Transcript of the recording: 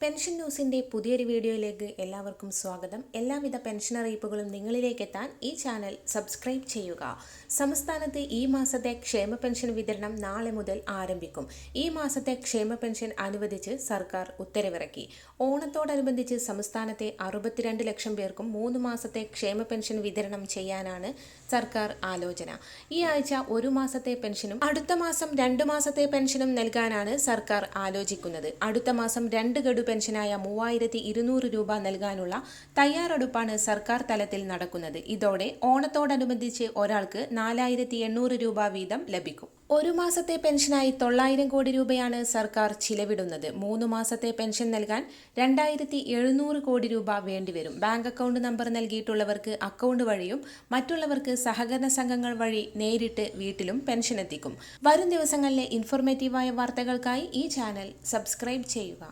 Pension ന്യൂസിൻ്റെ പുതിയൊരു വീഡിയോയിലേക്ക് എല്ലാവർക്കും സ്വാഗതം. എല്ലാവിധ പെൻഷൻ അറിയിപ്പുകളും നിങ്ങളിലേക്ക് എത്താൻ ഈ ചാനൽ സബ്സ്ക്രൈബ് ചെയ്യുക. സംസ്ഥാനത്ത് ഈ മാസത്തെ ക്ഷേമ പെൻഷൻ വിതരണം നാളെ മുതൽ ആരംഭിക്കും. ഈ മാസത്തെ ക്ഷേമ പെൻഷൻ അനുവദിച്ച് സർക്കാർ ഉത്തരവിറക്കി. ഓണത്തോടനുബന്ധിച്ച് സംസ്ഥാനത്തെ 62 ലക്ഷം പേർക്കും 3 മാസത്തെ ക്ഷേമ പെൻഷൻ വിതരണം ചെയ്യാനാണ് സർക്കാർ ആലോചന. ഈ ആഴ്ച 1 മാസത്തെ പെൻഷനും അടുത്ത മാസം 2 മാസത്തെ പെൻഷനും നൽകാനാണ് സർക്കാർ ആലോചിക്കുന്നത്. അടുത്ത മാസം 2 ഗഡു പെൻഷനായ 3200 രൂപ നൽകാനുള്ള തയ്യാറെടുപ്പാണ് സർക്കാർ തലത്തിൽ നടക്കുന്നത്. ഇതോടെ ഓണത്തോടനുബന്ധിച്ച് ഒരാൾക്ക് 4800 രൂപ വീതം ലഭിക്കും. 1 മാസത്തെ പെൻഷനായി 900 കോടി രൂപയാണ് സർക്കാർ ചിലവിടുന്നത്. 3 മാസത്തെ പെൻഷൻ നൽകാൻ 2700 കോടി രൂപ വേണ്ടിവരും. ബാങ്ക് അക്കൗണ്ട് നമ്പർ നൽകിയിട്ടുള്ളവർക്ക് അക്കൗണ്ട് വഴിയും മറ്റുള്ളവർക്ക് സഹകരണ സംഘങ്ങൾ വഴി നേരിട്ട് വീട്ടിലും പെൻഷൻ എത്തിക്കും. വരും ദിവസങ്ങളിലെ ഇൻഫോർമേറ്റീവായ വാർത്തകൾക്കായി ഈ ചാനൽ സബ്സ്ക്രൈബ് ചെയ്യുക.